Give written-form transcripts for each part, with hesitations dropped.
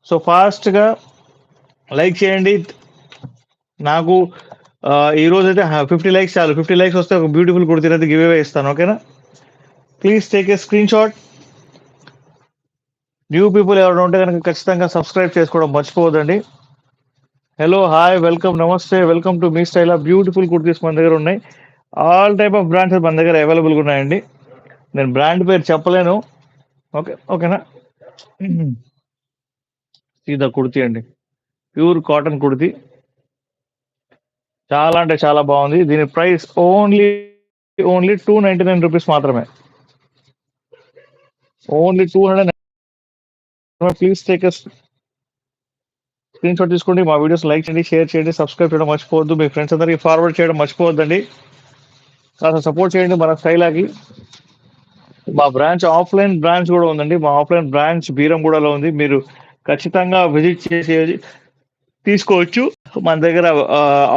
So ఫాస్ట్గా like చేయండి. నాకు ఈ రోజు అయితే 50 లైక్స్ చాలు. 50 లైక్స్ వస్తే ఒక బ్యూటిఫుల్ కుర్తీ అయితే గివ్ అవే ఇస్తాను. ఓకేనా? Please take a screen shot. New people ఎవరైనా ఉంటే కనుక ఖచ్చితంగా సబ్స్క్రైబ్ చేసుకోవడం మర్చిపోవద్దండి. హలో, హాయ్, వెల్కమ్, నమస్తే, welcome to me style. Beautiful kurtis మన దగ్గర ఉన్నాయి. ఆల్ టైప్ ఆఫ్ బ్రాండ్స్ మన దగ్గర అవైలబుల్గా ఉన్నాయండి. నేను బ్రాండ్ పేరు చెప్పలేను. ఓకేనా? సీదా కుర్తీ అండి, ప్యూర్ కాటన్ కుర్తీ. చాలా అంటే చాలా బాగుంది. దీని ప్రైస్ ఓన్లీ 299 రూపీస్ మాత్రమే. Only 200. Please take screen shot తీసుకోండి. మా వీడియోస్ లైక్ చేయండి, షేర్ చేయండి, సబ్స్క్రైబ్ చేయడం మర్చిపోవద్దు. మీ ఫ్రెండ్స్ అందరికీ ఫార్వర్డ్ చేయడం మర్చిపోవద్దండి. కాస్త సపోర్ట్ చేయండి మన స్టైలాకి. మా ఆఫ్లైన్ బ్రాంచ్ కూడా ఉందండి. మా ఆఫ్లైన్ బ్రాంచ్ బీరంగూడలో ఉంది. మీరు ఖచ్చితంగా విజిట్ చేసి తీసుకోవచ్చు. మన దగ్గర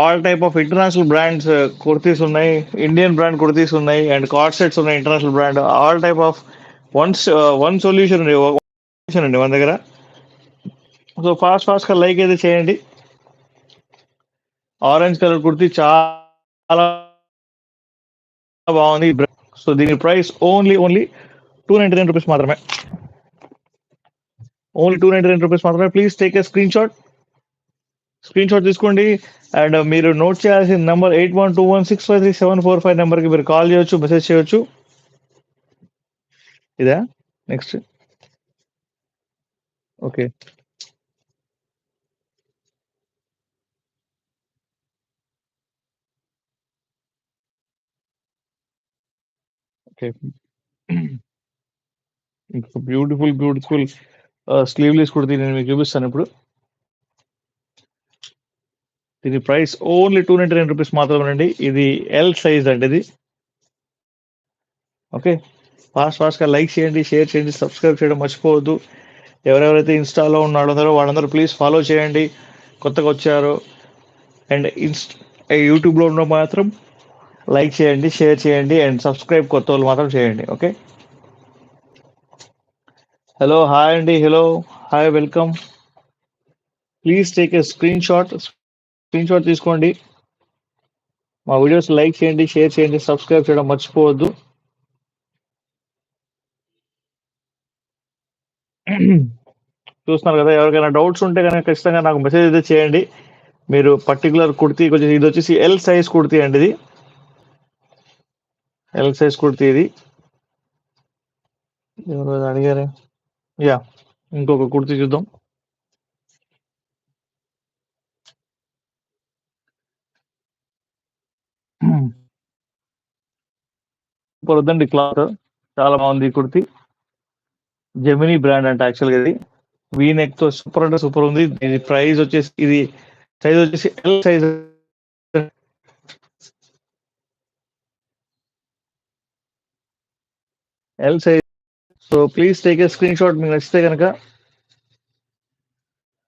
all type of international brands kurtis ఉన్నాయి, ఇండియన్ బ్రాండ్ కుర్తీస్ ఉన్నాయి, అండ్ కార్డ్ సెట్స్ ఉన్నాయి. International brand all type of one solution అండి మన దగ్గర. సో ఫాస్ట్గా లైక్ అయితే చేయండి. ఆరెంజ్ కలర్ కుర్తీ చాలా బాగుంది. సో దీని ప్రైస్ ఓన్లీ 299 రూపీస్ మాత్రమే. ఓన్లీ 299 రూపీస్ మాత్రమే. Please take a screen shot తీసుకోండి. అండ్ మీరు నోట్ చేయాల్సిన నెంబర్ 8121653745 నెంబర్కి మీరు కాల్ చేయొచ్చు, మెసేజ్ చేయొచ్చు. ఇదా next? Okay. Okay. Beautiful sleeveless kurti నేను మీకు చూపిస్తాను ఇప్పుడు. దీని ప్రైస్ ఓన్లీ 299 రూపీస్ మాత్రమేనండి. ఇది ఎల్ సైజ్ అండి ఇది. ఓకే. ఫాస్ట్గా లైక్ చేయండి, షేర్ చేయండి, సబ్స్క్రైబ్ చేయడం మర్చిపోవద్దు. ఎవరెవరైతే ఇన్స్టాలో ఉన్నారో వాళ్ళందరూ ప్లీజ్ ఫాలో చేయండి, కొత్తగా వచ్చారు. అండ్ యూట్యూబ్లో ఉన్న మాత్రం లైక్ చేయండి, షేర్ చేయండి, అండ్ సబ్స్క్రైబ్ కొత్త వాళ్ళు మాత్రం చేయండి. ఓకే. హలో, హాయ్ అండి. Hello, hi, welcome. Please take a screen shot తీసుకోండి. మా వీడియోస్ లైక్ చేయండి, షేర్ చేయండి, సబ్స్క్రైబ్ చేయడం మర్చిపోవద్దు. చూస్తున్నారు కదా, ఎవరికైనా డౌట్స్ ఉంటే కనుక ఖచ్చితంగా నాకు మెసేజ్ అయితే చేయండి. మీరు పర్టికులర్ కుర్తీ కొంచెం, ఇది వచ్చేసి ఎల్ సైజ్ కుర్తీ అండి. ఇది ఎల్ సైజ్ కుర్తీ. ఇది ఎవరు అడిగారు? యా, ఇంకొక కుర్తీ చూద్దాం. సూపర్ వద్దండి, క్లాత్ చాలా బాగుంది. ఈ కుర్తీ జెమినీ బ్రాండ్ అంటే యాక్చువల్గా ఇది వీ నెక్ తో సూపర్ అంటే సూపర్ ఉంది. ఇది ప్రైస్ వచ్చేసి, ఇది సైజ్ వచ్చేసి L size. L size. So please take a screen shot మీకు నచ్చితే కనుక.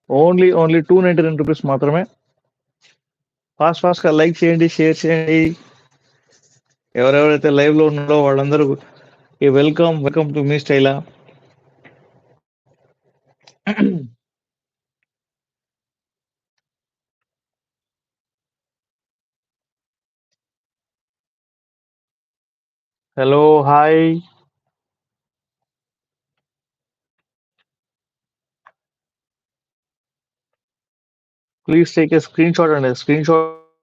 ఓన్లీ 299 రూపీస్ మాత్రమే. ఫాస్ట్గా లైక్ చేయండి, షేర్ చేయండి. ఎవరెవరైతే లైవ్ లో ఉన్నారో వాళ్ళందరూ వెల్కమ్ టు మీ స్టైలా. Hello, hi. Please take a screenshot అండి. Screen shot